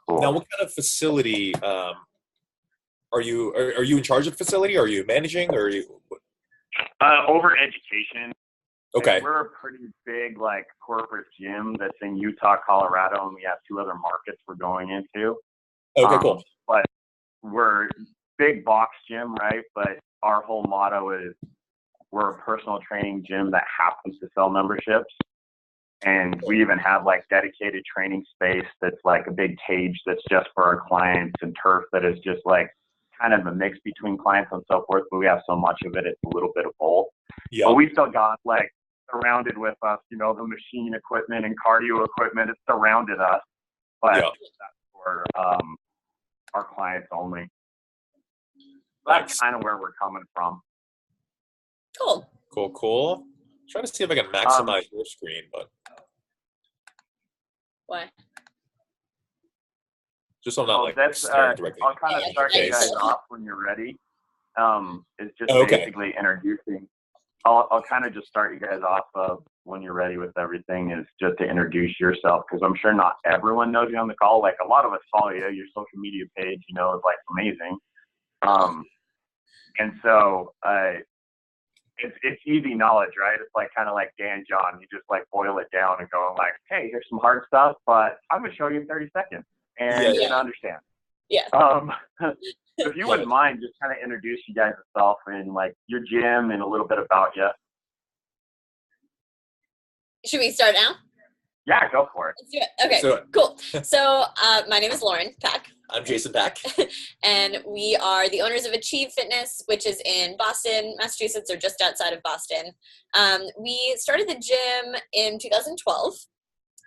Now, Cool. what kind of facility are you in charge of the facility? Are you managing, or are you? Over education. Okay. We're a pretty big like corporate gym that's in Utah, Colorado, and we have two other markets we're going into. Okay, cool. But we're big box gym, right? But our whole motto is we're a personal training gym that happens to sell memberships. And we even have like dedicated training space that's like a big cage that's just for our clients, and turf that is just like kind of a mix between clients and so forth. But we have so much of it, it's a little bit of both. Yeah. But we still got like surrounded with us, the machine equipment and cardio equipment. It's surrounded us, but Yeah. that's for our clients only. That's kind of where we're coming from. Cool. Cool. Trying to see if I can maximize your screen, but Why? just so I'm not like that's staring directly. I'll kind of Yeah, start you okay. guys off when you're ready. It's just Okay. basically introducing. I'll kind of just start you guys off when you're ready with everything, is just to introduce yourself, because I'm sure not everyone knows you on the call. Like a lot of us follow you. Your social media page, is like amazing. And so it's easy knowledge, right? It's like kind of like Dan John. You just like boil it down and go like, hey, here's some hard stuff, but I'm gonna show you in 30 seconds, and Yeah. you're gonna understand. Yeah. If you wouldn't mind, just kind of introduce you guys yourself and like your gym and a little bit about you. Should we start now? Yeah, go for it. Let's do it. Okay, So- cool. So my name is Lauren Pack, I'm Jason Pack. and we are the owners of Achieve Fitness, which is in Boston, Massachusetts, or just outside of Boston. We started the gym in 2012.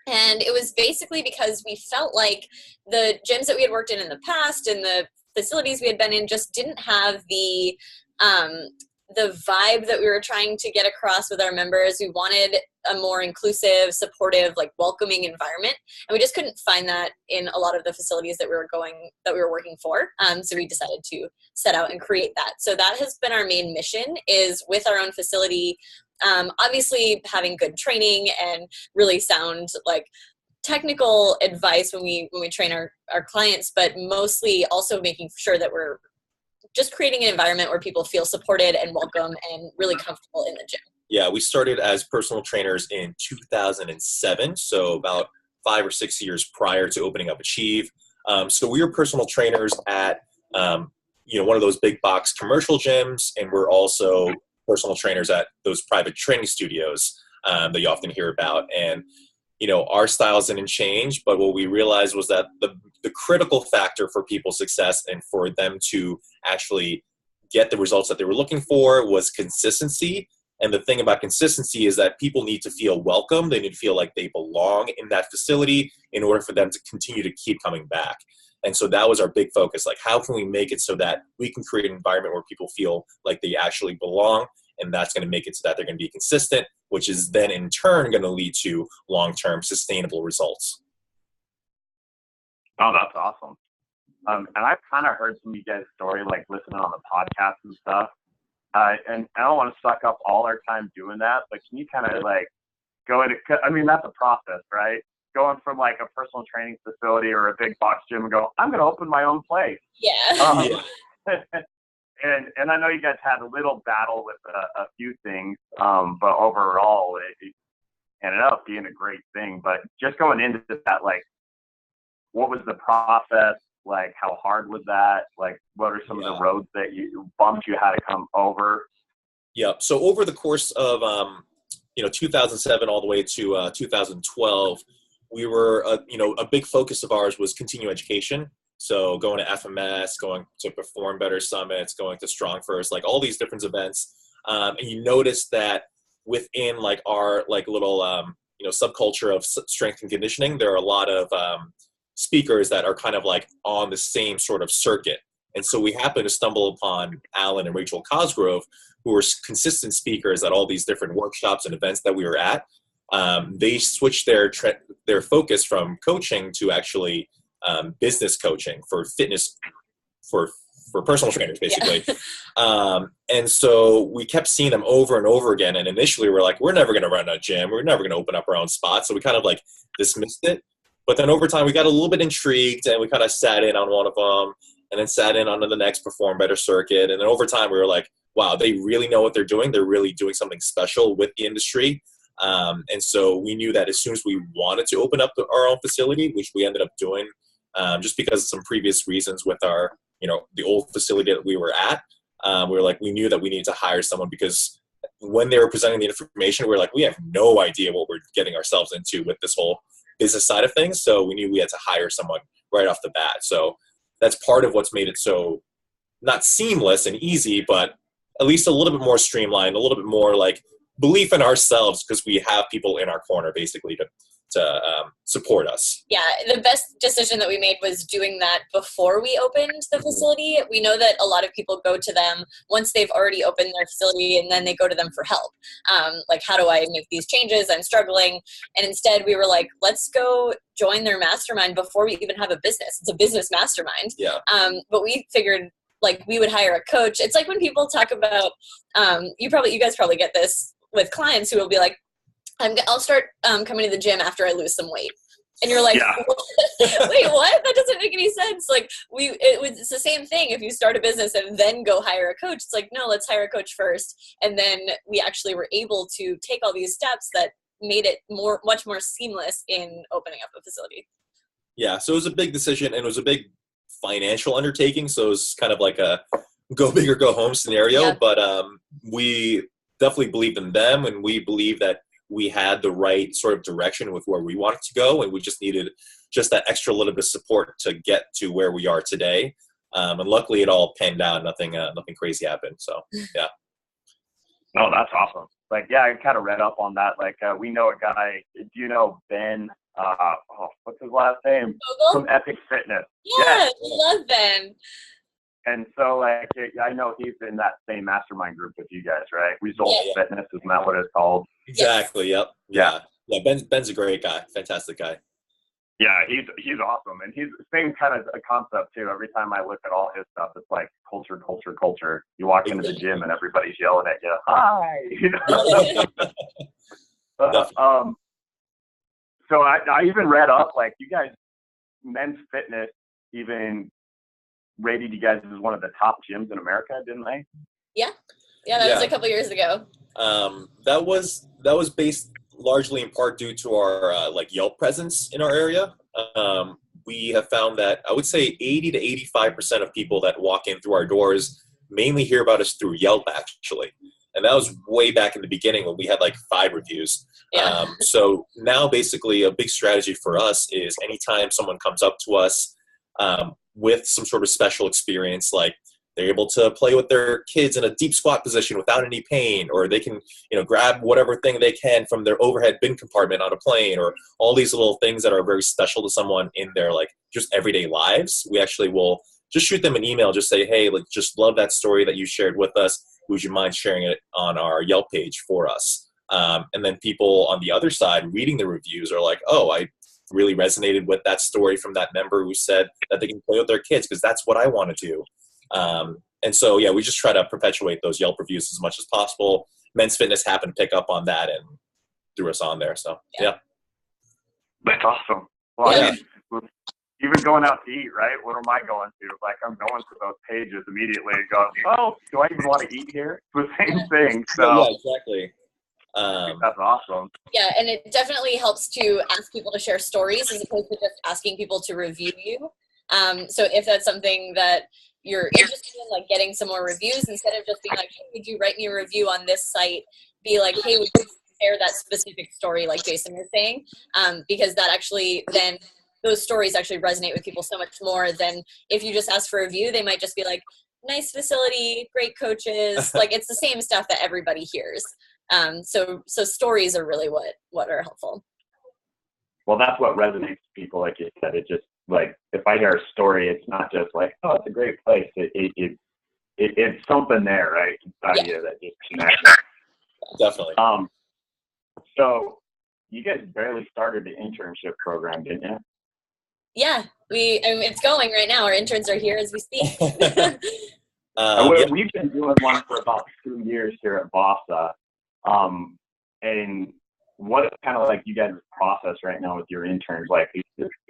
And it was basically because we felt like the gyms that we had worked in the past and the facilities we had been in just didn't have the vibe that we were trying to get across with our members. We wanted a more inclusive, supportive, like welcoming environment, and we just couldn't find that in a lot of the facilities that we were working for. So we decided to set out and create that. So that has been our main mission, is with our own facility. Obviously having good training and really sound like technical advice when we train our clients, but mostly also making sure that we're just creating an environment where people feel supported and welcome and really comfortable in the gym. Yeah, we started as personal trainers in 2007, so about 5 or 6 years prior to opening up Achieve. So we were personal trainers at one of those big box commercial gyms, and we're also personal trainers at those private training studios that you often hear about. And our styles didn't change, but what we realized was that the critical factor for people's success and for them to actually get the results that they were looking for was consistency. And the thing about consistency is that people need to feel welcome. They need to feel like they belong in that facility in order for them to continue to keep coming back. And so that was our big focus. Like, how can we make it so that we can create an environment where people feel like they actually belong? And that's going to make it so that they're going to be consistent, which is then in turn going to lead to long-term sustainable results. Oh, that's awesome. And I've kind of heard some of you guys' story, like listening on the podcast and stuff. And I don't want to suck up all our time doing that, but can you kind of like go into, I mean, that's a process, right? Going from like a personal training facility or a big box gym and go, I'm going to open my own place. Yeah. And I know you guys had a little battle with a few things, but overall it ended up being a great thing. But just going into that, like, what was the process? Like, how hard was that? Like, what are some of the roads that bumps you had to come over? Yeah. So over the course of 2007 all the way to 2012, we were a big focus of ours was continuing education. So going to FMS, going to Perform Better summits, going to Strong First, like all these different events, and you notice that within like our like little subculture of strength and conditioning, there are a lot of speakers that are kind of like on the same sort of circuit. And so we happened to stumble upon Alan and Rachel Cosgrove, who were consistent speakers at all these different workshops and events that we were at. They switched their focus from coaching to actually business coaching for fitness, for personal trainers, basically. Yeah. And so we kept seeing them over and over again. And initially we're like, we're never going to run a gym. We're never going to open up our own spot. So we kind of like dismissed it. But then over time, we got a little bit intrigued, and we kind of sat in on one of them, and then sat in on the next Perform Better circuit. And then over time, we were like, wow, they really know what they're doing. They're really doing something special with the industry. And so we knew that as soon as we wanted to open up our own facility, which we ended up doing, just because of some previous reasons with our, the old facility that we were at, we knew that we needed to hire someone, because when they were presenting the information, we were like, we have no idea what we're getting ourselves into with this whole business side of things. So we knew we had to hire someone right off the bat. So that's part of what's made it so not seamless and easy, but at least a little bit more streamlined, a little bit more like belief in ourselves, because we have people in our corner basically to support us. Yeah, the best decision that we made was doing that before we opened the facility. We know that a lot of people go to them once they've already opened their facility, and then they go to them for help. Like, how do I make these changes? I'm struggling. And instead we were like, let's go join their mastermind before we even have a business. It's a business mastermind. Yeah. But we figured like we would hire a coach. It's like when people talk about, you guys probably get this with clients who will be like, I'll start coming to the gym after I lose some weight. And you're like, Yeah. wait, what? That doesn't make any sense. Like it's the same thing. If you start a business and then go hire a coach, it's like, no, let's hire a coach first. And then we actually were able to take all these steps that made it much more seamless in opening up a facility. Yeah. So it was a big decision, and it was a big financial undertaking. So it was kind of like a go big or go home scenario. Yeah. But we definitely believed in them, and we believe that we had the right sort of direction with where we wanted to go, and we just needed just that extra little bit of support to get to where we are today. And luckily it all panned out. Nothing crazy happened. So, yeah. No, that's awesome. Like, yeah, I kind of read up on that. Like, we know a guy, do you know Ben, what's his last name? Google? From Epic Fitness. Yeah, we love Ben. And so, like, I know he's in that same mastermind group with you guys, right? Results Fitness, isn't that what it's called? Exactly. Yep. Yeah. Ben's a great guy. Fantastic guy. Yeah, he's awesome, and he's the same kind of a concept too. Every time I look at all his stuff, it's like culture, culture, culture. You walk into the gym and everybody's yelling at you, "Hi!" You know? So I even read up, like, you guys, Men's Fitness even rated you guys as one of the top gyms in America, didn't they? Yeah, that was a couple years ago. That was based largely in part due to our Yelp presence in our area. We have found that I would say 80 to 85% of people that walk in through our doors mainly hear about us through Yelp, actually. And that was way back in the beginning when we had like 5 reviews. Yeah. So now basically a big strategy for us is anytime someone comes up to us with some sort of special experience, like they're able to play with their kids in a deep squat position without any pain, or they can, grab whatever thing they can from their overhead bin compartment on a plane, or all these little things that are very special to someone in their like just everyday lives. We actually will just shoot them an email, just say, hey, like, just love that story that you shared with us. Would you mind sharing it on our Yelp page for us? And then people on the other side reading the reviews are like, oh, I really resonated with that story from that member who said that they can play with their kids because that's what I want to do. And so, yeah, we just try to perpetuate those Yelp reviews as much as possible. Men's Fitness happened to pick up on that and threw us on there. So, yeah. That's awesome. Well, even going out to eat, right? What am I going to? Like, I'm going to those pages immediately and going, oh, do I even want to eat here? It's the same thing. So, yeah, exactly. That's awesome. Yeah, and it definitely helps to ask people to share stories as opposed to just asking people to review you. So if that's something that you're interested in, like getting some more reviews, instead of just being like, hey, would you write me a review on this site? Be like, hey, would you share that specific story like Jason was saying? Because that actually then, those stories actually resonate with people so much more than if you just ask for a review. They might just be like, nice facility, great coaches. Like, it's the same stuff that everybody hears. So stories are really what are helpful. Well, that's what resonates with people, like you said. It just, like, if I hear a story, it's not just like, oh, it's a great place. It's something there, right, inside you that just connects. Definitely. So you guys barely started the internship program, didn't you? Yeah, it's going right now. Our interns are here as we speak. We've been doing one for about 2 years here at Vasa. And what is kind of like you guys' process right now with your interns? Like,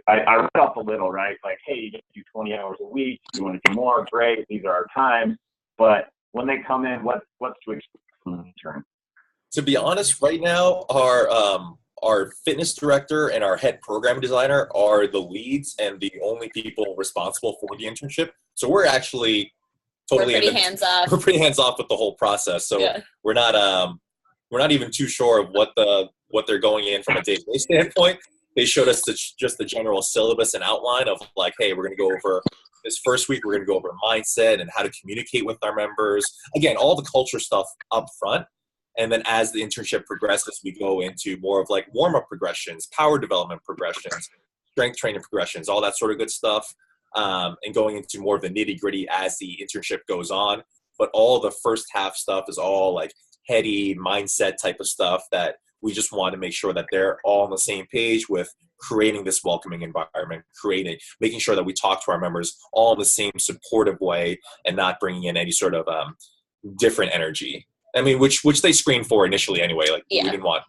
I read off a little, right? Like, hey, you get to do 20 hours a week. You want to do more? Great. These are our times. But when they come in, what's to expect from an intern? To be honest, right now, our fitness director and our head program designer are the leads and the only people responsible for the internship. So we're actually totally we're pretty hands off. We're pretty hands off with the whole process. So yeah. we're not even too sure of what they're going in from a day-to-day standpoint. They showed us just the general syllabus and outline of like, hey, we're going to go over this first week. We're going to go over mindset and how to communicate with our members. Again, all the culture stuff up front. And then as the internship progresses, we go into more of like warm-up progressions, power development progressions, strength training progressions, all that sort of good stuff, and going into more of the nitty-gritty as the internship goes on. But all the first half stuff is all like heady mindset type of stuff that we just want to make sure that they're all on the same page with creating this welcoming environment, making sure that we talk to our members all in the same supportive way and not bringing in any sort of different energy. I mean, which they screened for initially anyway. Like we didn't want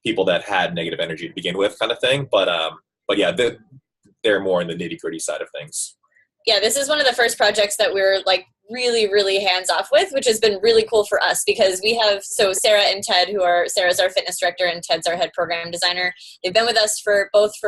people that had negative energy to begin with, kind of thing. But yeah, they're more in the nitty gritty side of things. Yeah, this is one of the first projects that we're like really, really hands off with, which has been really cool for us because we have, so Sarah and Ted, Sarah's our fitness director and Ted's our head program designer. They've been with us for close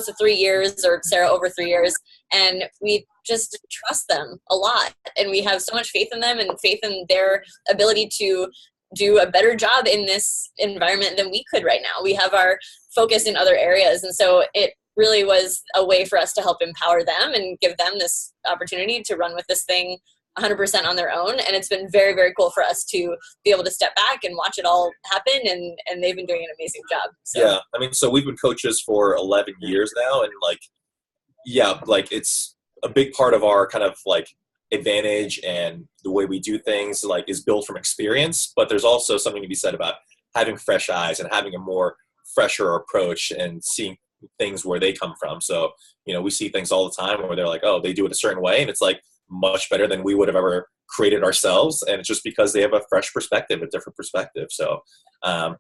to 3 years, or Sarah over 3 years. And we just trust them a lot. And we have so much faith in them and faith in their ability to do a better job in this environment than we could right now. We have our focus in other areas. And so it really was a way for us to help empower them and give them this opportunity to run with this thing 100% on their own. And it's been very, very cool for us to be able to step back and watch it all happen. And they've been doing an amazing job. So. Yeah. I mean, so we've been coaches for 11 years now. And it's a big part of our kind of like advantage and the way we do things like is built from experience. But there's also something to be said about having fresh eyes and having a more fresher approach and seeing things where they come from. So, we see things all the time where they're like, oh, they do it a certain way. And it's like much better than we would have ever created ourselves. And it's just because they have a fresh perspective, a different perspective. So,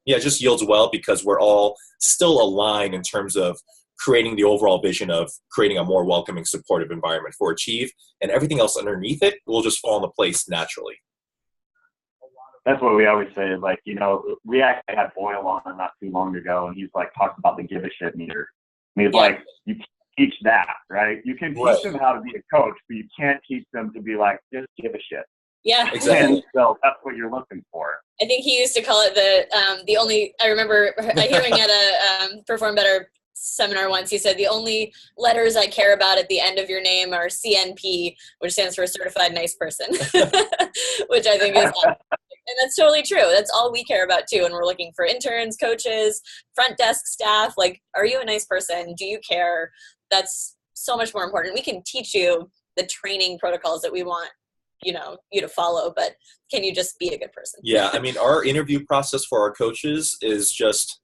it just yields well because we're all still aligned in terms of creating the overall vision of creating a more welcoming, supportive environment for Achieve, and everything else underneath it will just fall into place naturally. That's what we always say. Like, we actually had Boyle on not too long ago, and he's like talked about the give a shit meter. And he's like, you can't teach that, right? You can teach them how to be a coach, but you can't teach them to be like, just give a shit. Yeah, exactly. And so that's what you're looking for. I think he used to call it the only. I remember hearing at a Perform Better seminar once. He said the only letters I care about at the end of your name are CNP, which stands for Certified Nice Person, which I think is. And that's totally true. That's all we care about too. And we're looking for interns, coaches, front desk staff. Like, are you a nice person? Do you care? That's so much more important. We can teach you the training protocols that we want, you to follow, but can you just be a good person? Yeah. I mean, our interview process for our coaches is just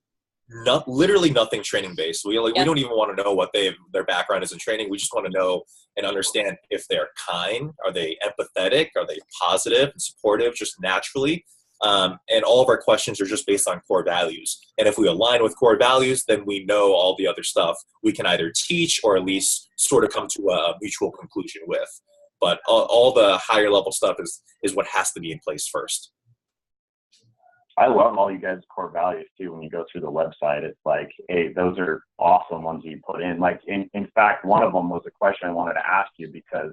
literally nothing training based. We don't even want to know what their background is in training. We just want to know and understand if they're kind, are they empathetic, are they positive and supportive just naturally. And all of our questions are just based on core values. And if we align with core values, then we know all the other stuff we can either teach or at least sort of come to a mutual conclusion with. But all the higher level stuff is what has to be in place first. I love all you guys' core values too. When you go through the website, it's like, hey, those are awesome ones you put in. Like, in fact, one of them was a question I wanted to ask you because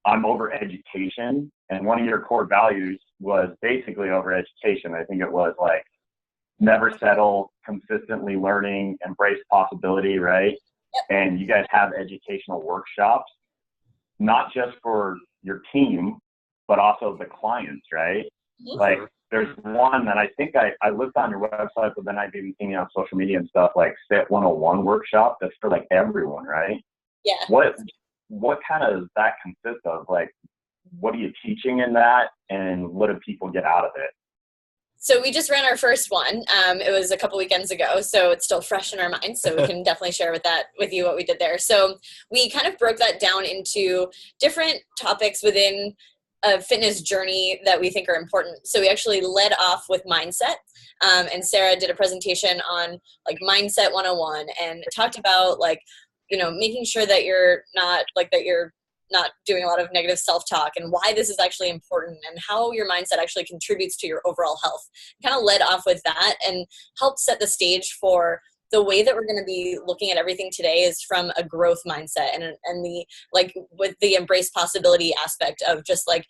I'm over education, and one of your core values was basically over education. I think it was like never settle, consistently learning, embrace possibility, right? And you guys have educational workshops, not just for your team, but also the clients, right? Mm-hmm. Like, there's one that I think I looked on your website, but then I've been seeing it on social media and stuff, like SIT 101 workshop. That's for like everyone, right? Yeah. What kind of does that consist of? Like, what are you teaching in that, and what do people get out of it? So we just ran our first one. It was a couple weekends ago, so it's still fresh in our minds. So we can definitely share with you what we did there. So we kind of broke that down into different topics within a fitness journey that we think are important. So we actually led off with mindset. And Sarah did a presentation on like mindset 101 and talked about like, making sure that you're not doing a lot of negative self-talk and why this is actually important and how your mindset actually contributes to your overall health. Kind of led off with that and helped set the stage for the way that we're going to be looking at everything today is from a growth mindset and the, like, with the embrace possibility aspect of just like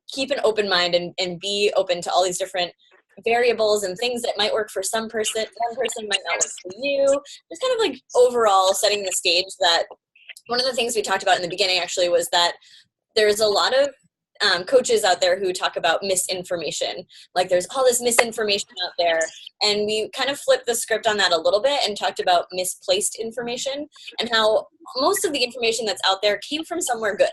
keep an open mind and be open to all these different variables and things that might work for one person might not work for you. Just kind of like overall setting the stage that one of the things we talked about in the beginning actually was that there's a lot of coaches out there who talk about misinformation. Like there's all this misinformation out there. And we kind of flipped the script on that a little bit and talked about misplaced information and how most of the information that's out there came from somewhere good.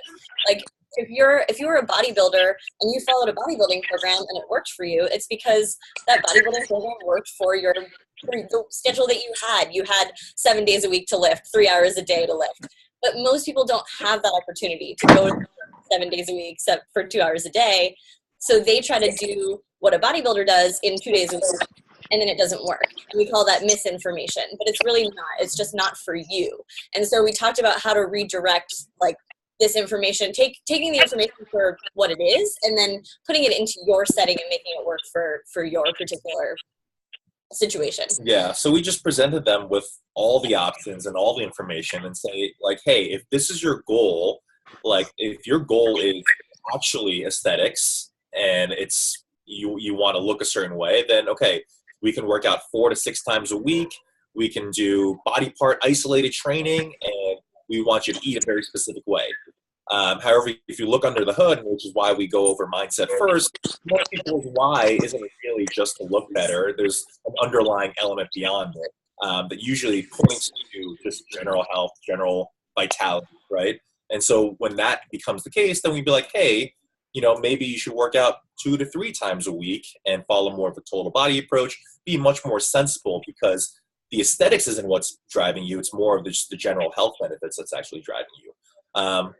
Like if you were a bodybuilder and you followed a bodybuilding program and it worked for you, it's because that bodybuilding program worked for the schedule that you had. You had 7 days a week to lift, 3 hours a day to lift. But most people don't have that opportunity to go 7 days a week except for 2 hours a day. So they try to do what a bodybuilder does in 2 days a week, and then it doesn't work. And we call that misinformation, but it's really not. It's just not for you. And so we talked about how to redirect like this information, taking the information for what it is, and then putting it into your setting and making it work for your particular situation. Yeah, so we just presented them with all the options and all the information and say, like, hey, if this is your goal, like if your goal is actually aesthetics and it's you want to look a certain way, then okay, we can work out 4 to 6 times a week. We can do body part isolated training, and we want you to eat a very specific way. However, if you look under the hood, which is why we go over mindset first, most people's why isn't really just to look better. There's an underlying element beyond it that usually points to just general health, general vitality, right? And so when that becomes the case, then we'd be like, hey, maybe you should work out 2 to 3 times a week and follow more of a total body approach, be much more sensible, because the aesthetics isn't what's driving you. It's more of just the general health benefits that's actually driving you.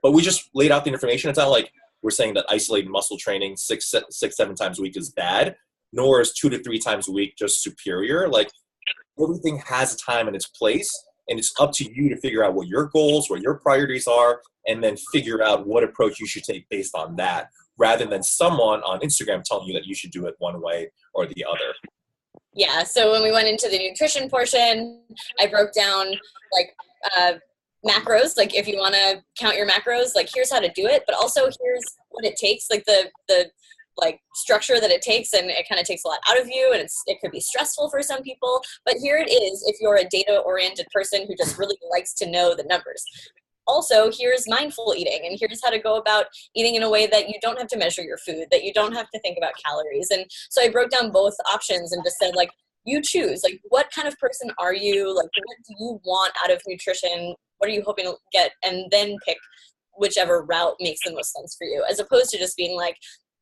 But we just laid out the information. It's not like we're saying that isolated muscle training 7 times a week is bad, nor is 2 to 3 times a week just superior. Like everything has a time and its place, and it's up to you to figure out what your goals, what your priorities are, and then figure out what approach you should take based on that, rather than someone on Instagram telling you that you should do it one way or the other. Yeah, so when we went into the nutrition portion, I broke down like macros, like if you want to count your macros, like here's how to do it, but also here's what it takes, like the like structure that it takes, and it kind of takes a lot out of you, and it could be stressful for some people, but here it is if you're a data-oriented person who just really likes to know the numbers. Also, here's mindful eating, and here's how to go about eating in a way that you don't have to measure your food, that you don't have to think about calories. And so I broke down both options and just said, like, you choose. Like, what kind of person are you? Like, what do you want out of nutrition? What are you hoping to get? And then pick whichever route makes the most sense for you, as opposed to just being like,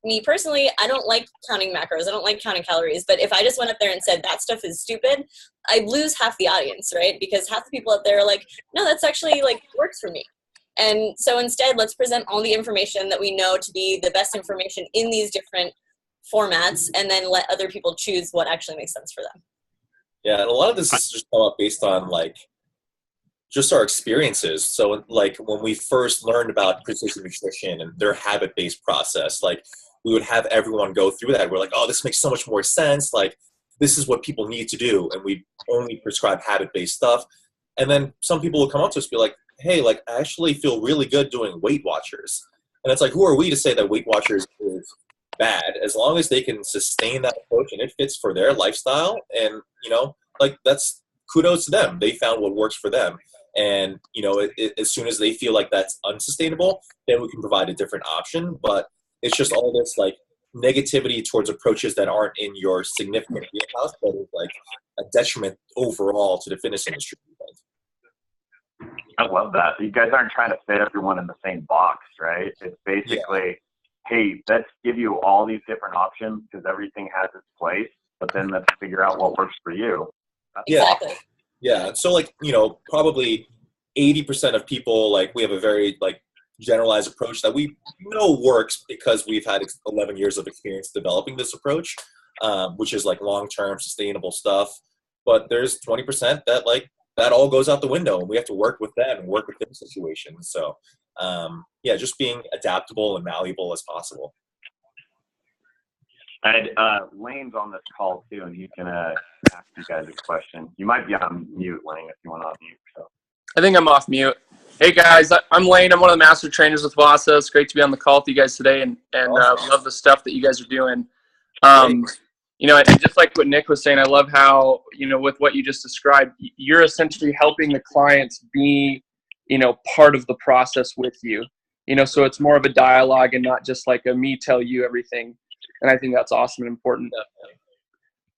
me personally, I don't like counting macros. I don't like counting calories. But if I just went up there and said that stuff is stupid, I'd lose half the audience, right? Because half the people up there are like, no, that's actually like works for me. And so instead, let's present all the information that we know to be the best information in these different formats, and then let other people choose what actually makes sense for them. Yeah, and a lot of this is just based on like just our experiences. So like when we first learned about precision nutrition and their habit-based process, like we would have everyone go through that. We're like, oh, this makes so much more sense. Like this is what people need to do. And we only prescribe habit-based stuff. And then some people will come up to us and be like, hey, like I actually feel really good doing Weight Watchers. And it's like, who are we to say that Weight Watchers is bad? As long as they can sustain that approach and it fits for their lifestyle, and like that's kudos to them. They found what works for them. And as soon as they feel like that's unsustainable, then we can provide a different option. But it's just all this like negativity towards approaches that aren't in your significant wheelhouse, but is like a detriment overall to the fitness industry. I love that. You guys aren't trying to fit everyone in the same box, right? It's basically, hey, let's give you all these different options because everything has its place, but then let's figure out what works for you. Exactly. Yeah. So like, probably 80% of people, like we have a very like generalized approach that we know works because we've had 11 years of experience developing this approach, which is like long-term sustainable stuff. But there's 20% that like that all goes out the window, and we have to work with them and work within situations. So yeah, just being adaptable and malleable as possible. And Lane's on this call too, and he's gonna ask you guys a question. You might be on mute, Lane, if you want to unmute. So. I think I'm off mute. Hey guys, I'm Lane. I'm one of the master trainers with Vasa. It's great to be on the call with you guys today, and Awesome. love the stuff that you guys are doing. You know, and just like what Nick was saying, I love how, you know, with what you just described, you're essentially helping the clients be, you know, part of the process with you. You know, so it's more of a dialogue and not just like a me tell you everything. And I think that's awesome and important.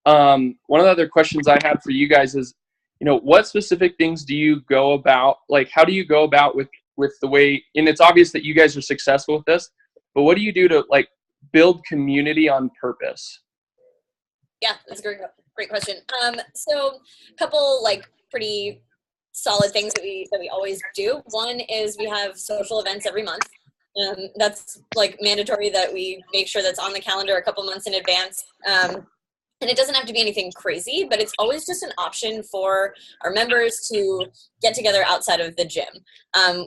One of the other questions I had for you guys is, you know, what specific things do you go about, like, how do you go about with the way, and it's obvious that you guys are successful with this, but what do you do to like build community on purpose? Yeah, that's a great question. So a couple like pretty solid things that we always do. One is we have social events every month. That's like mandatory that we make sure that's on the calendar a couple months in advance. And it doesn't have to be anything crazy, but it's always just an option for our members to get together outside of the gym.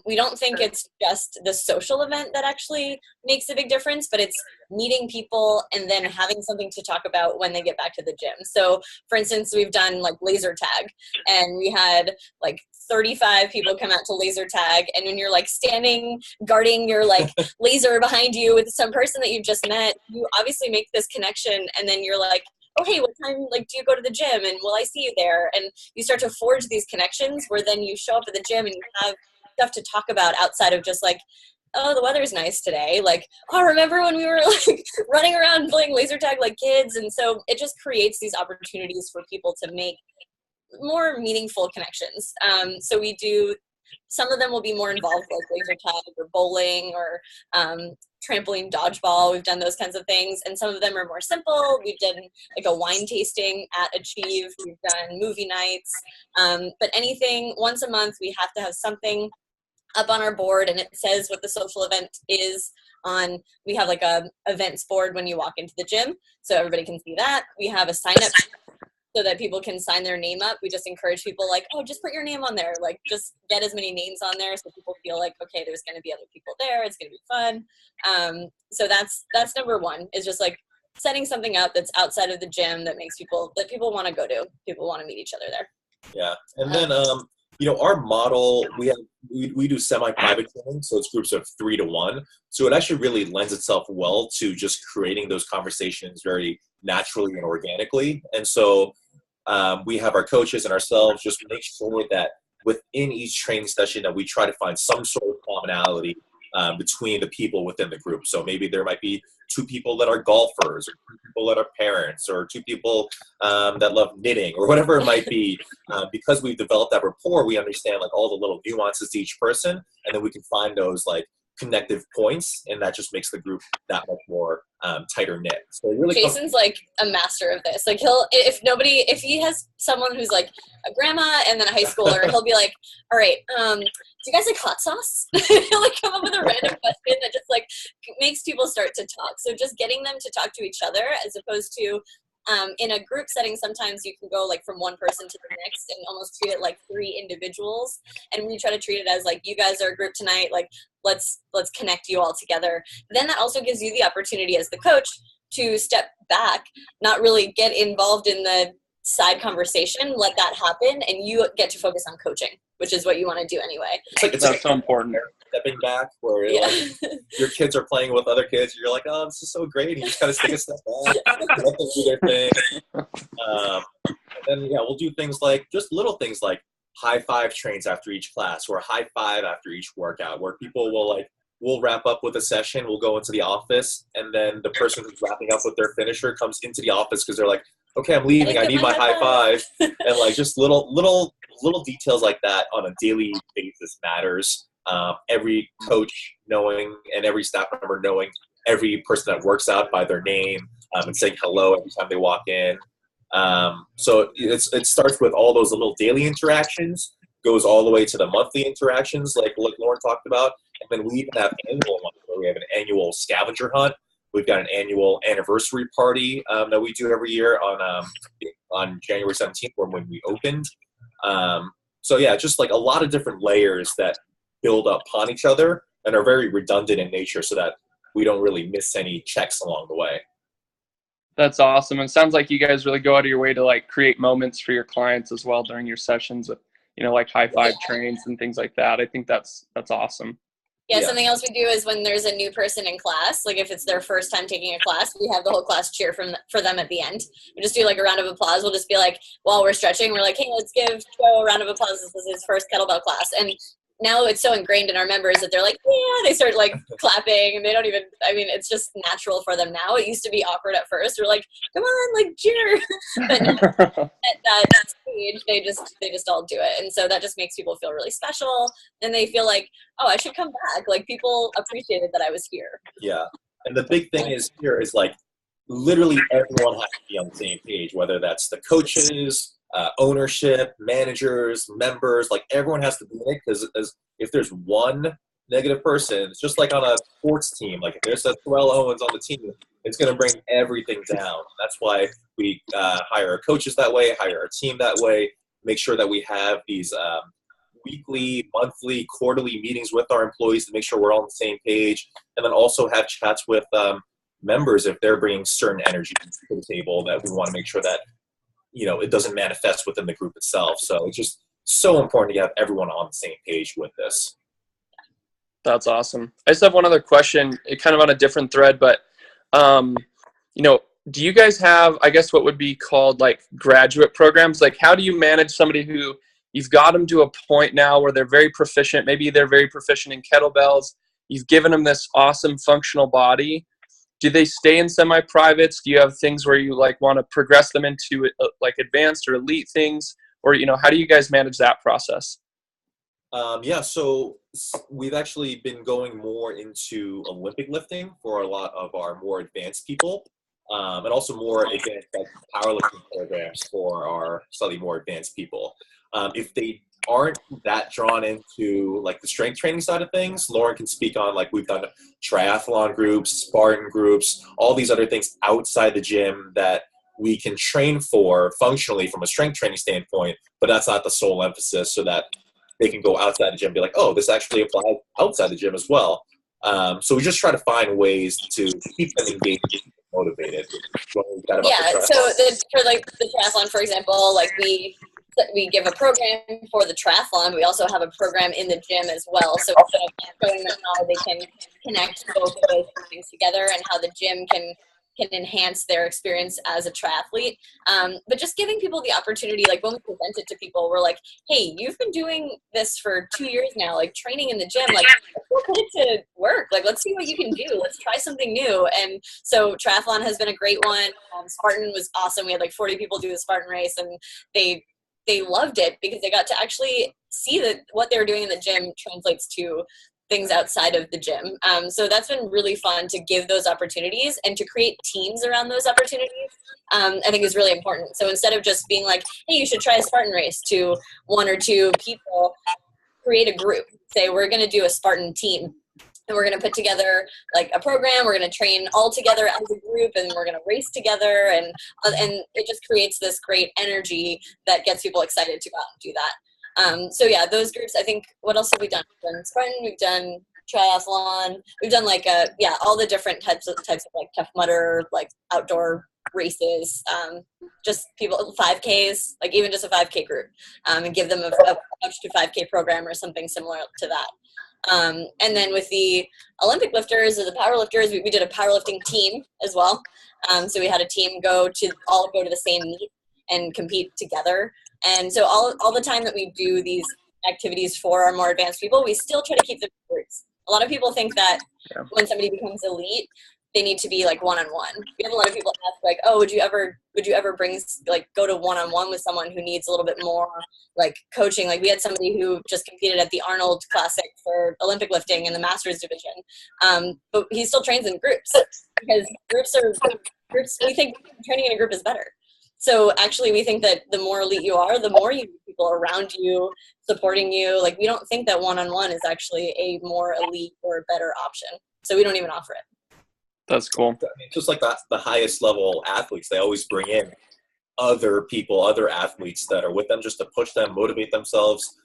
We don't think it's just the social event that actually makes a big difference, but it's meeting people and then having something to talk about when they get back to the gym. So for instance, we've done like laser tag, and we had like 35 people come out to laser tag, and when you're like standing guarding your like laser behind you with some person that you've just met, you obviously make this connection, and then you're like, oh, hey, what time like do you go to the gym, and will I see you there? And you start to forge these connections where then you show up at the gym and you have stuff to talk about outside of just like, oh, the weather's nice today. Like, oh, remember when we were like running around playing laser tag like kids? And so it just creates these opportunities for people to make more meaningful connections. So we do, some of them will be more involved like laser tag or bowling or trampoline dodgeball. We've done those kinds of things, and some of them are more simple. We've done like a wine tasting at Achieve. We've done movie nights, but anything once a month we have to have something up on our board, and it says what the social event is on. We have like a events board when you walk into the gym, so everybody can see that. We have a sign up so that people can sign their name up. We just encourage people like, oh, just put your name on there. Like, just get as many names on there so people feel like, okay, there's going to be other people there. It's going to be fun. So that's number one, is just like setting something up that's outside of the gym that makes people want to go to. People want to meet each other there. Yeah. And then, you know, our model, we do semi-private training, so it's groups of 3 to 1. So it actually really lends itself well to just creating those conversations very naturally and organically. And so we have our coaches and ourselves just make sure that within each training session that we try to find some sort of commonality between the people within the group. So maybe there might be 2 people that are golfers, or 2 people that are parents, or 2 people that love knitting, or whatever it might be. Because we've developed that rapport, we understand like all the little nuances to each person, and then we can find those like connective points, and that just makes the group that much more tighter knit. So it really Jason's like a master of this. Like if he has someone who's like a grandma and then a high schooler, he'll be like, all right, do you guys like hot sauce? He'll like come up with a random question that just like makes people start to talk. So just getting them to talk to each other, as opposed to in a group setting, sometimes you can go like from one person to the next and almost treat it like 3 individuals. And we try to treat it as like, you guys are a group tonight, like let's connect you all together. Then that also gives you the opportunity as the coach to step back, not really get involved in the side conversation, let that happen, and you get to focus on coaching, which is what you want to do anyway. It's like so important. Stepping back, where like, your kids are playing with other kids, you're like, oh, this is so great. And you just kind of take a step back, let them do their thing. And then we'll do things like just little things like high five trains after each class, or high five after each workout, where people will like, we'll wrap up with a session, we'll go into the office, and then the person who's wrapping up with their finisher comes into the office because they're like, okay, I'm leaving, I need my high five. And like just little details like that on a daily basis matters. Every coach knowing and every staff member knowing every person that works out by their name, and saying hello every time they walk in. So it starts with all those little daily interactions, goes all the way to the monthly interactions, like Lauren talked about. And then we even have annual ones where we have an annual scavenger hunt. We've got an annual anniversary party that we do every year on January 17th, when we opened. So yeah, just like a lot of different layers that build upon each other and are very redundant in nature, so that we don't really miss any checks along the way. That's awesome. And it sounds like you guys really go out of your way to like create moments for your clients as well during your sessions with, like high five trains and things like that. I think that's awesome. Yeah, something else we do is when there's a new person in class, like if it's their first time taking a class, we have the whole class cheer for them at the end. We just do like a round of applause. We'll just be like, while we're stretching, we're like, hey, let's give Joe a round of applause. This is his first kettlebell class. And now it's so ingrained in our members that they're like, yeah, they start like clapping, and they don't even, it's just natural for them now. It used to be awkward at first. We're like, come on, like cheer. But now at that stage, they just all do it. And so that just makes people feel really special. And they feel like, oh, I should come back. Like people appreciated that I was here. Yeah. And the big thing is here is like literally everyone has to be on the same page, whether that's the coaches, ownership, managers, members, like everyone has to be in it, because if there's one negative person, it's just like on a sports team. Like if there's a Terrell Owens on the team, it's going to bring everything down. That's why we hire our coaches that way, hire our team that way, make sure that we have these weekly, monthly, quarterly meetings with our employees to make sure we're all on the same page, and then also have chats with members if they're bringing certain energy to the table, that we want to make sure that it doesn't manifest within the group itself. So it's just so important to have everyone on the same page with this. That's awesome. I just have one other question, kind of on a different thread, but, do you guys have, I guess, what would be called like graduate programs? Like how do you manage somebody who you've got them to a point now where they're very proficient, maybe they're very proficient in kettlebells, you've given them this awesome functional body. Do they stay in semi-privates? Do you have things where you like want to progress them into like advanced or elite things? Or, how do you guys manage that process? So we've actually been going more into Olympic lifting for a lot of our more advanced people, and also more advanced powerlifting programs for our slightly more advanced people. If they aren't that drawn into like the strength training side of things, Lauren can speak on, like we've done triathlon groups, Spartan groups, all these other things outside the gym that we can train for functionally from a strength training standpoint, but that's not the sole emphasis, so that they can go outside the gym and be like, oh, this actually applies outside the gym as well. So we just try to find ways to keep them engaged and motivated. Yeah, so for like the triathlon, for example, like we give a program for the triathlon. We also have a program in the gym as well. So showing them how they can connect both of those things together and how the gym can enhance their experience as a triathlete. But just giving people the opportunity, like when we present it to people, we're like, hey, you've been doing this for 2 years now, like training in the gym, like let's go put it to work. Like, let's see what you can do. Let's try something new. And so triathlon has been a great one. Spartan was awesome. We had like 40 people do the Spartan race, and they loved it because they got to actually see that what they were doing in the gym translates to things outside of the gym. So that's been really fun to give those opportunities and to create teams around those opportunities. I think is really important. So instead of just being like, hey, you should try a Spartan race to 1 or 2 people, create a group. Say, we're going to do a Spartan team. And we're going to put together like a program. We're going to train all together as a group, and we're going to race together. And it just creates this great energy that gets people excited to go out and do that. So yeah, those groups, I think, what else have we done? We've done Spartan, we've done triathlon, we've done like all the different types of like Tough Mudder, like outdoor races, just people, 5Ks, like even just a 5K group, and give them a Couch to 5K program or something similar to that. And then with the Olympic lifters or the power lifters, we did a powerlifting team as well. So we had a team all go to the same meet and compete together. And so all the time that we do these activities for our more advanced people, we still try to keep the groups. A lot of people think that when somebody becomes elite, they need to be like one-on-one. We have a lot of people ask like, oh, would you ever go to one-on-one with someone who needs a little bit more like coaching? Like we had somebody who just competed at the Arnold Classic for Olympic lifting in the Masters division. But he still trains in groups because groups, we think training in a group is better. So actually, we think that the more elite you are, the more you need people around you supporting you. Like, we don't think that one-on-one is actually a more elite or better option. So we don't even offer it. That's cool. I mean, just like the highest level athletes, they always bring in other people, other athletes that are with them just to push them, motivate themselves,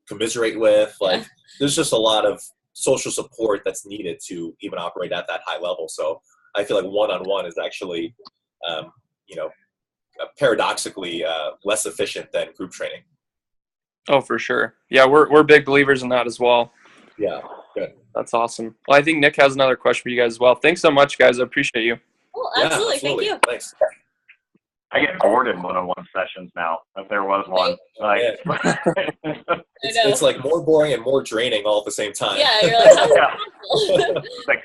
commiserate with. Like, there's just a lot of social support that's needed to even operate at that high level. So I feel like one-on-one is actually, paradoxically less efficient than group training. Oh, for sure. Yeah, we're big believers in that as well. Yeah, good. That's awesome. Well, I think Nick has another question for you guys as well. Thanks so much, guys. I appreciate you. Oh, Yeah, absolutely. absolutely. Thank you. Thanks. I get bored in one-on-one sessions now, if there was one. Like, It's like more boring and more draining all at the same time. Yeah, you're like, oh, Yeah. possible? It's like,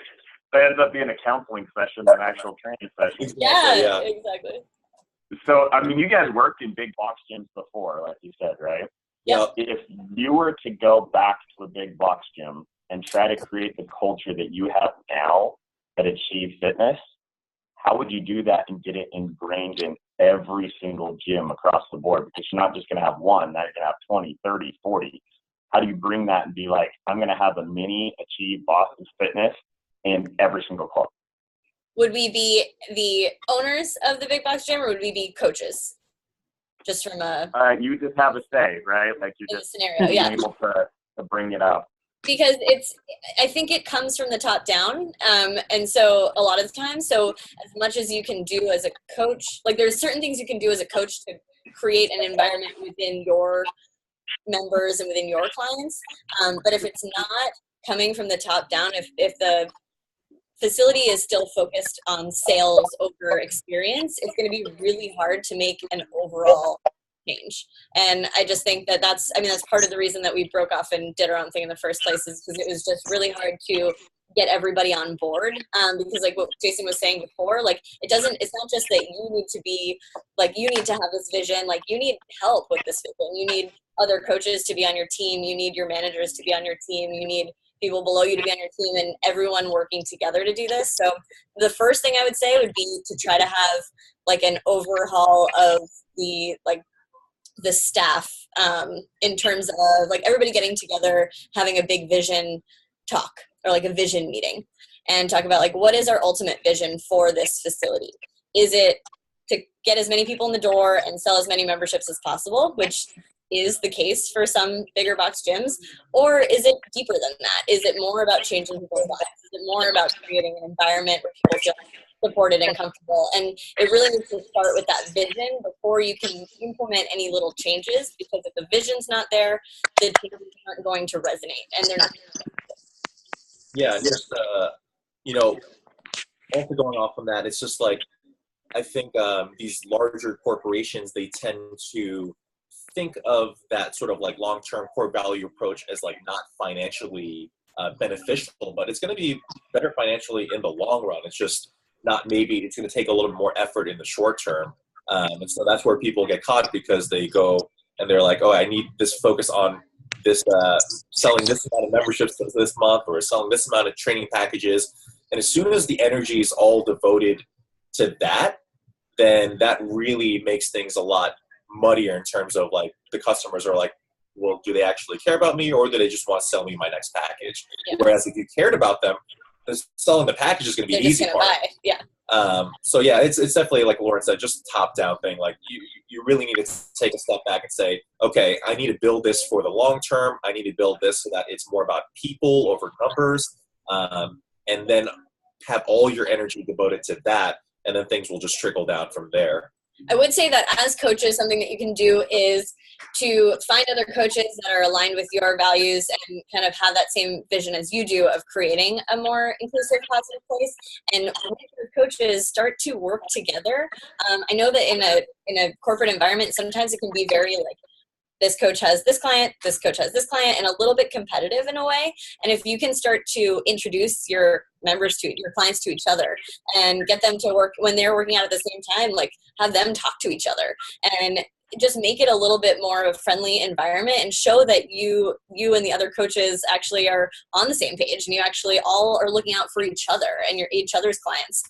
that ends up being a counseling session than an actual training session. Yeah, exactly. So, I mean, you guys worked in big box gyms before, like you said, right? Yeah. If you were to go back to a big box gym and try to create the culture that you have now at Achieve Fitness, how would you do that and get it ingrained in every single gym across the board? Because you're not just going to have one, now you're going to have 20, 30, 40. How do you bring that and be like, I'm going to have a mini Achieve Boston Fitness in every single club? Would we be the owners of the big box gym, or would we be coaches? Just from a You just have a say, right? Like, you're in the just scenario, yeah. able to bring it up. Because I think it comes from the top down, and so a lot of the time, so as much as you can do as a coach, like, there's certain things you can do as a coach to create an environment within your members and within your clients, but if it's not coming from the top down, if the facility is still focused on sales over experience, it's going to be really hard to make an overall change. And I just think that that's part of the reason that we broke off and did our own thing in the first place, is because it was just really hard to get everybody on board. Because, like what Jason was saying before, like, it's not just that you need to be, like, you need to have this vision, like, you need help with this vision. You need other coaches to be on your team. You need your managers to be on your team. You need people below you to be on your team, and everyone working together to do this. So the first thing I would say would be to try to have, like, an overhaul of the staff, in terms of, like, everybody getting together, having a big vision talk, or like a vision meeting, and talk about, like, what is our ultimate vision for this facility? Is it to get as many people in the door and sell as many memberships as possible, which is the case for some bigger box gyms, or is it deeper than that? Is it more about changing people's lives? Is it more about creating an environment where people feel supported and comfortable? And it really needs to start with that vision before you can implement any little changes, because if the vision's not there, the changes aren't going to resonate, and they're not going to. Yeah, just also going off on that, it's just like, I think these larger corporations, they tend to think of that sort of like long-term core value approach as like not financially beneficial, but it's going to be better financially in the long run. It's just not, maybe it's going to take a little bit more effort in the short term. And so that's where people get caught, because they go and they're like, oh, I need this focus on this, selling this amount of memberships this month, or selling this amount of training packages. And as soon as the energy is all devoted to that, then that really makes things a lot muddier in terms of, like, the customers are like, well, do they actually care about me, or do they just want to sell me my next package? Yeah. Whereas if you cared about them, selling the package is going to be easy part. Buy. Yeah. So yeah, it's definitely, like Lauren said, just top down thing. Like, you really need to take a step back and say, okay, I need to build this for the long term. I need to build this so that it's more about people over numbers, and then have all your energy devoted to that, and then things will just trickle down from there. I would say that as coaches, something that you can do is to find other coaches that are aligned with your values and kind of have that same vision as you do of creating a more inclusive, positive place. And with your coaches, start to work together. I know that in a corporate environment, sometimes it can be very, like, this coach has this client, and a little bit competitive in a way. And if you can start to introduce your members to your clients to each other and get them to work when they're working out at the same time, like, have them talk to each other and just make it a little bit more of a friendly environment and show that you and the other coaches actually are on the same page and you actually all are looking out for each other and each other's clients.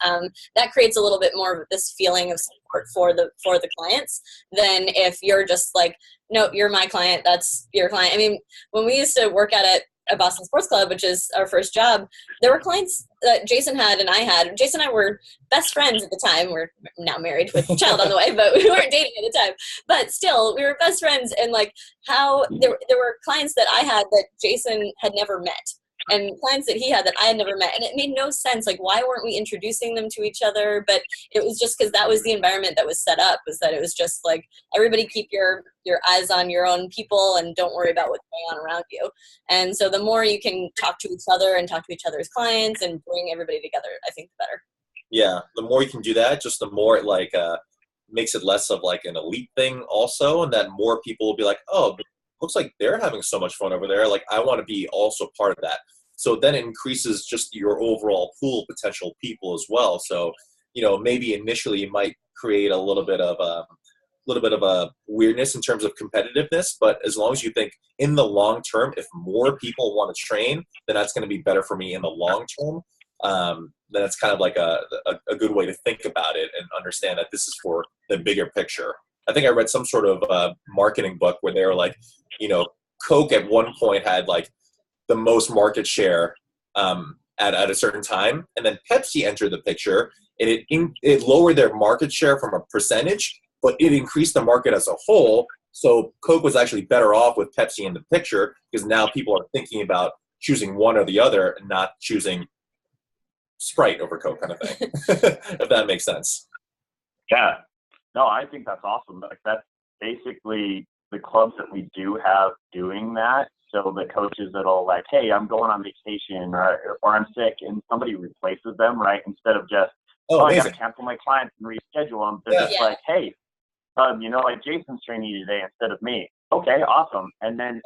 That creates a little bit more of this feeling of support for the clients than if you're just like, no, you're my client, that's your client. I mean, when we used to work at it at Boston Sports Club, which is our first job, there were clients that Jason had and I had. Jason and I were best friends at the time. We're now married with a child on the way, but we weren't dating at the time. But still, we were best friends. And like how there were clients that I had that Jason had never met, and clients that he had that I had never met. And it made no sense. Like, why weren't we introducing them to each other? But it was just because that was the environment that was set up, was that it was just like, everybody keep your eyes on your own people and don't worry about what's going on around you. And so the more you can talk to each other and talk to each other's clients and bring everybody together, I think the better. Yeah, the more you can do that, just the more it like makes it less of like an elite thing also, and that more people will be like, oh, looks like they're having so much fun over there. Like, I want to be also part of that. So then it increases just your overall pool of potential people as well. So, you know, maybe initially you might create a little bit of a weirdness in terms of competitiveness, but as long as you think in the long term, if more people want to train, then that's going to be better for me in the long term. Then it's kind of like a good way to think about it and understand that this is for the bigger picture. I think I read some sort of marketing book where they were like, you know, Coke at one point had like the most market share at a certain time, and then Pepsi entered the picture, and it lowered their market share from a percentage, but it increased the market as a whole. So Coke was actually better off with Pepsi in the picture, because now people are thinking about choosing one or the other and not choosing Sprite over Coke, kind of thing. If that makes sense. Yeah. No, I think that's awesome. Like, that's basically the clubs that we do have doing that. So the coaches that'll like, hey, I'm going on vacation or I'm sick, and somebody replaces them, right? Instead of just, I got to cancel my clients and reschedule them. They're just like, hey, you know, like Jason's training you today instead of me. Okay, awesome. And then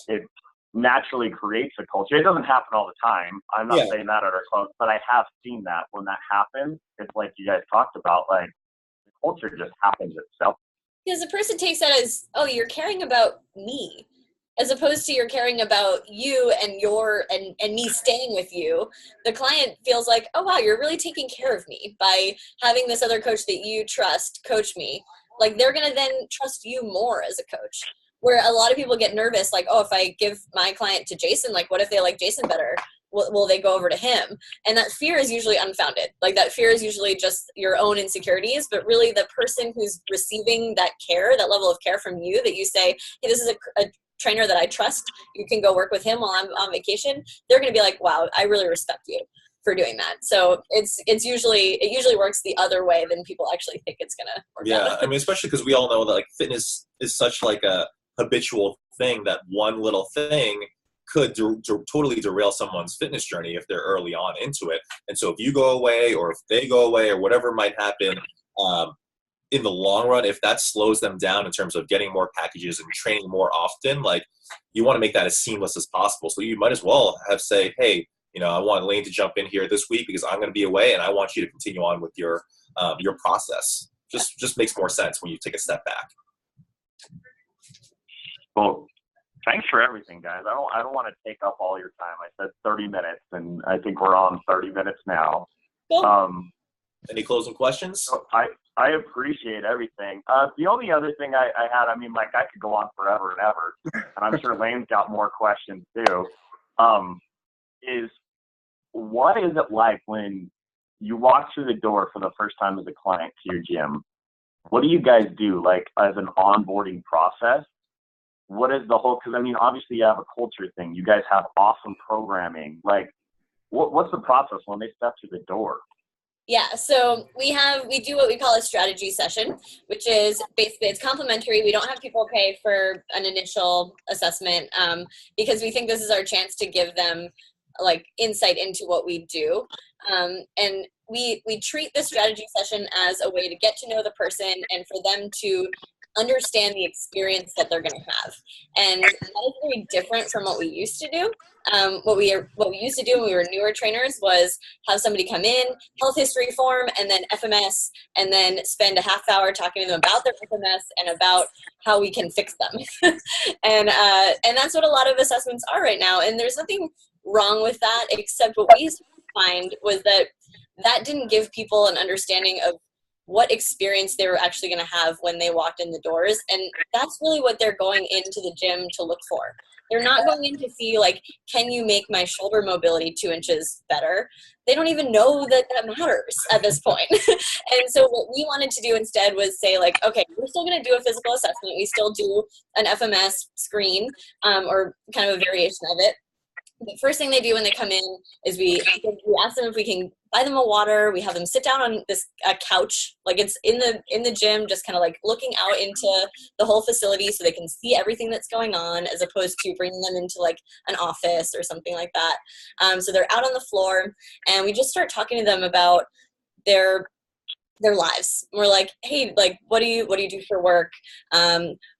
it naturally creates a culture. It doesn't happen all the time. I'm not saying that at our clubs, but I have seen that when that happens. It's like you guys talked about, like the culture just happens itself. Because the person takes that as, oh, you're caring about me, as opposed to you're caring about you and and me staying with you. The client feels like, oh wow, you're really taking care of me by having this other coach that you trust coach me. Like, they're gonna then trust you more as a coach. Where a lot of people get nervous, like, oh, if I give my client to Jason, like, what if they like Jason better? Will they go over to him? And that fear is usually unfounded. Like, that fear is usually just your own insecurities, but really the person who's receiving that care, that level of care from you, that you say, hey, this is a trainer that I trust, you can go work with him while I'm on vacation, they're going to be like, wow, I really respect you for doing that. So it usually works the other way than people actually think it's going to work out. Yeah, I mean, especially because we all know that like fitness is such like a habitual thing that one little thing could totally derail someone's fitness journey if they're early on into it. And so if you go away, or if they go away, or whatever might happen, in the long run, if that slows them down in terms of getting more packages and training more often, like, you want to make that as seamless as possible. So you might as well have say, hey, you know, I want Lane to jump in here this week because I'm going to be away, and I want you to continue on with your process. Just makes more sense when you take a step back. Well, thanks for everything, guys. I don't want to take up all your time. I said 30 minutes, and I think we're on 30 minutes now. Any closing questions? So I appreciate everything. The only other thing I had, I mean, like, I could go on forever and ever, and I'm sure Lane's got more questions too, is what is it like when you walk through the door for the first time as a client to your gym? What do you guys do, like, as an onboarding process? What is the whole, because I mean, obviously you have a culture thing. You guys have awesome programming. Like, what's the process when they step through the door? Yeah, so we do what we call a strategy session, which is basically, it's complimentary. We don't have people pay for an initial assessment because we think this is our chance to give them like insight into what we do. And we treat the strategy session as a way to get to know the person and for them to understand the experience that they're going to have. And that is very different from what we used to do. What we used to do when we were newer trainers was have somebody come in, health history form, and then FMS, and then spend a half hour talking to them about their FMS and about how we can fix them. And that's what a lot of assessments are right now. And there's nothing wrong with that, except what we find was that didn't give people an understanding of what experience they were actually going to have when they walked in the doors. And that's really what they're going into the gym to look for. They're not going in to see, like, can you make my shoulder mobility 2 inches better? They don't even know that matters at this point. And so what we wanted to do instead was say, like, okay, we're still going to do a physical assessment. We still do an FMS screen, or kind of a variation of it. The first thing they do when they come in is we ask them if we can buy them a water. We have them sit down on this couch, like it's in the gym, just kind of like looking out into the whole facility so they can see everything that's going on, as opposed to bringing them into like an office or something like that. So they're out on the floor, and we just start talking to them about their lives. We're like, hey, like, what do you do for work?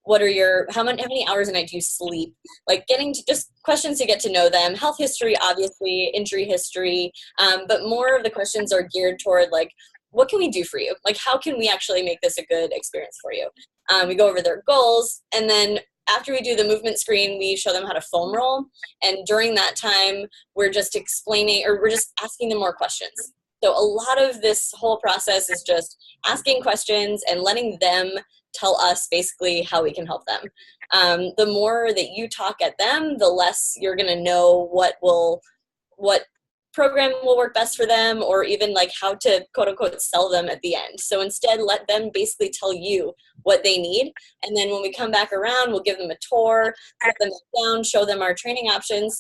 What are how many hours a night do you sleep? Like, getting to just questions to get to know them. Health history, obviously, injury history, but more of the questions are geared toward, like, what can we do for you? Like, how can we actually make this a good experience for you? We go over their goals, and then after we do the movement screen, we show them how to foam roll. And during that time, we're just explaining, or we're just asking them more questions. So a lot of this whole process is just asking questions and letting them tell us basically how we can help them. The more that you talk at them, the less you're going to know what program will work best for them, or even like how to quote unquote sell them at the end. So instead, let them basically tell you what they need. And then when we come back around, we'll give them a tour, put them down, show them our training options.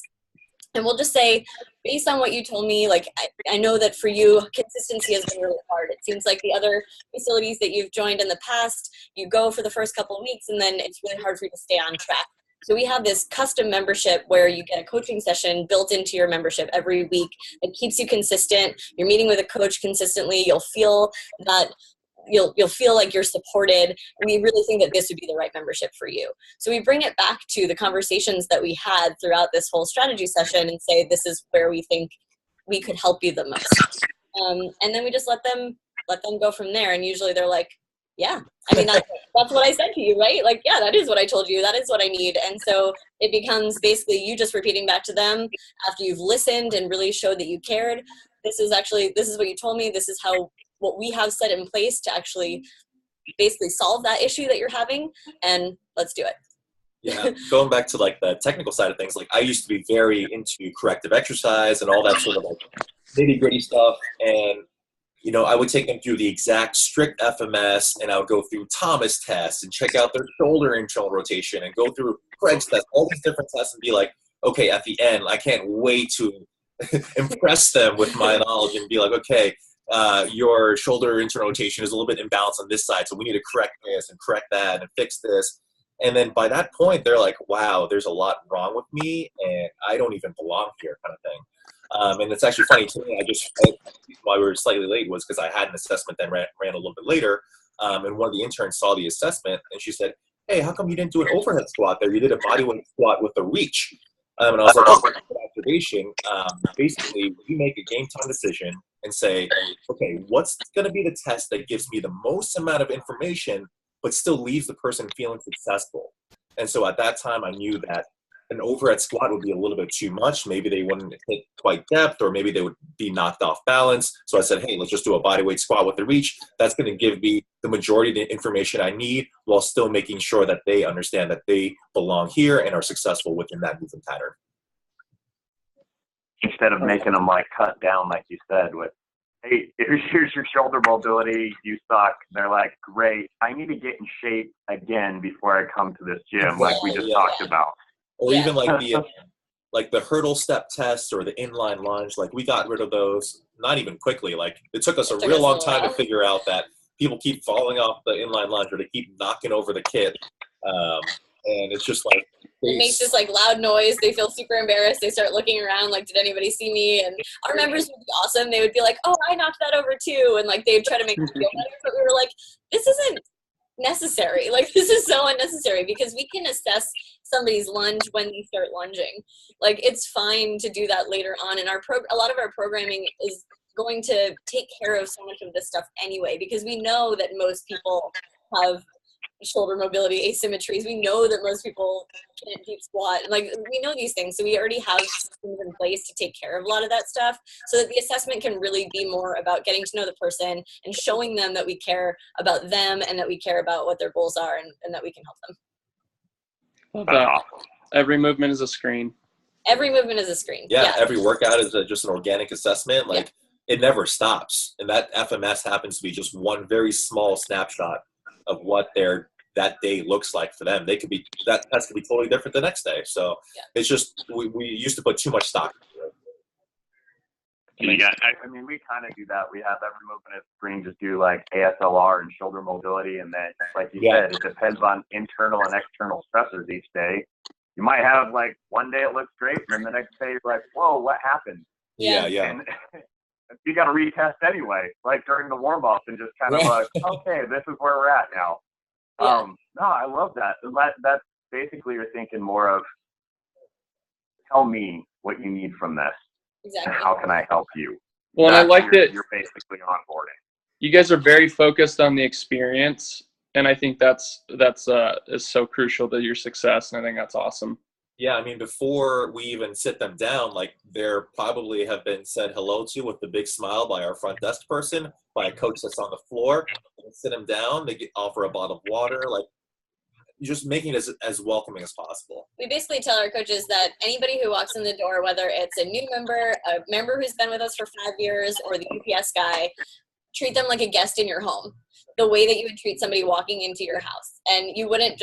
And we'll just say, based on what you told me, like, I know that for you, consistency has been really hard. It seems like the other facilities that you've joined in the past, you go for the first couple of weeks, and then it's really hard for you to stay on track. So we have this custom membership where you get a coaching session built into your membership every week. It keeps you consistent. You're meeting with a coach consistently. You'll feel that you'll feel like you're supported. We really think that this would be the right membership for you. So we bring it back to the conversations that we had throughout this whole strategy session and say, this is where we think we could help you the most. And then we just let them go from there. And usually they're like, yeah, I mean, that's what I said to you, right? Like, yeah, that is what I told you. That is what I need. And so it becomes basically you just repeating back to them after you've listened and really showed that you cared. This is what you told me. This is what we have set in place to actually basically solve that issue that you're having, and let's do it. Yeah, going back to like the technical side of things, like I used to be very into corrective exercise and all that sort of like nitty gritty stuff. And, you know, I would take them through the exact strict FMS, and I would go through Thomas tests and check out their shoulder internal rotation and go through Craig's test, all these different tests, and be like, okay, at the end, I can't wait to impress them with my knowledge and be like, okay, your shoulder internal rotation is a little bit imbalanced on this side, so we need to correct this and correct that and fix this. And then by that point, they're like, wow, there's a lot wrong with me, and I don't even belong here, kind of thing. And it's actually funny to me. Why we were slightly late was because I had an assessment that ran a little bit later, and one of the interns saw the assessment, and she said, hey, how come you didn't do an overhead squat there? You did a bodyweight squat with a reach. And I was like, oh, good observation. Basically, you make a game time decision and say, okay, what's going to be the test that gives me the most amount of information but still leaves the person feeling successful? And so at that time, I knew that an overhead squat would be a little bit too much. Maybe they wouldn't hit quite depth, or maybe they would be knocked off balance. So I said, hey, let's just do a bodyweight squat with the reach. That's going to give me the majority of the information I need while still making sure that they understand that they belong here and are successful within that movement pattern. Instead of making them like cut down, like you said, with, hey, here's your shoulder mobility, you suck. They're like, great, I need to get in shape again before I come to this gym, like we just talked about. Or even like the hurdle step test or the inline lunge, like we got rid of those, not even quickly. Like it took us a real long time to figure out that people keep falling off the inline lunge, or they keep knocking over the kit. And it's just like, it makes this like loud noise. They feel super embarrassed. They start looking around like, did anybody see me? And our members would be awesome. They would be like, oh, I knocked that over too. And like, they'd try to make us feel better. But we were like, this isn't necessary. Like, this is so unnecessary because we can assess somebody's lunge when they start lunging. Like, it's fine to do that later on. And a lot of our programming is going to take care of so much of this stuff anyway, because we know that most people have shoulder mobility asymmetries. We know that most people can't deep squat. Like, we know these things, so we already have systems in place to take care of a lot of that stuff, so that the assessment can really be more about getting to know the person and showing them that we care about them and that we care about what their goals are, and that we can help them. Love that. Every movement is a screen. Every movement is a screen. Yeah, every workout is just an organic assessment. Like, it never stops. And that FMS happens to be just one very small snapshot of what that day looks like for them. They could be, that test could be totally different the next day. So it's just, we used to put too much stock into it. Yeah, I mean, we kind of do that. We have every movement at the screen, just do like ASLR and shoulder mobility. And then, like you said, it depends on internal and external stressors each day. You might have like one day it looks great, and then the next day you're like, whoa, what happened? Yeah. And you got to retest anyway, like during the warm up, and just kind of like, okay, this is where we're at now. No, I love that. That's basically, you're thinking more of, tell me what you need from this. Exactly. And how can I help you? Well, and I like that you're basically onboarding. You guys are very focused on the experience, and I think that's is so crucial to your success, and I think that's awesome. Yeah, I mean, before we even sit them down, like, there probably have been said hello to with the big smile by our front desk person, by a coach that's on the floor. And sit them down, they offer a bottle of water, like, just making it as welcoming as possible. We basically tell our coaches that anybody who walks in the door, whether it's a new member, a member who's been with us for 5 years, or the UPS guy, treat them like a guest in your home, the way that you would treat somebody walking into your house. And you wouldn't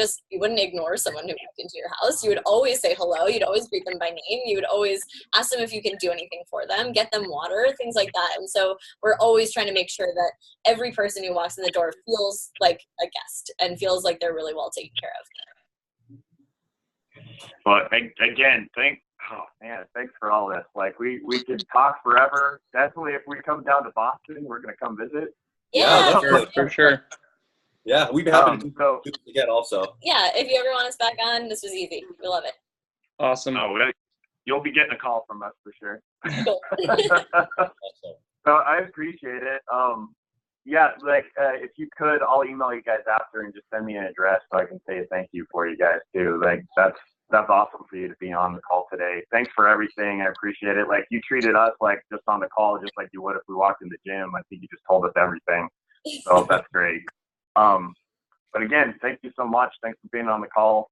ignore someone who walked into your house. You would always say hello. You'd always greet them by name. You would always ask them if you can do anything for them, get them water, things like that. And so we're always trying to make sure that every person who walks in the door feels like a guest and feels like they're really well taken care of. But again, thanks for all this. Like, we could talk forever. Definitely, if we come down to Boston, we're going to come visit. Yeah, for sure. Yeah, we'd be happy to do it again also. Yeah, if you ever want us back on, this was easy. We love it. Awesome. Oh, you'll be getting a call from us for sure. Cool. So I appreciate it. If you could, I'll email you guys after and just send me an address so I can say a thank you for you guys too. Like, that's awesome for you to be on the call today. Thanks for everything. I appreciate it. Like, you treated us like just on the call, just like you would if we walked in the gym. I think you just told us everything. So that's great. But again, thank you so much. Thanks for being on the call.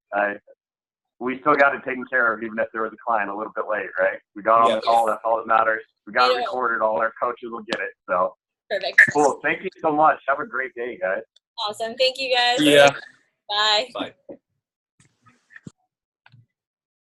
We still got it taken care of, even if there was a client a little bit late, right? We got on the call. That's all that matters. We got it recorded. All our coaches will get it. So perfect. Cool. Thank you so much. Have a great day, guys. Awesome. Thank you, guys. Yeah. Bye. Bye.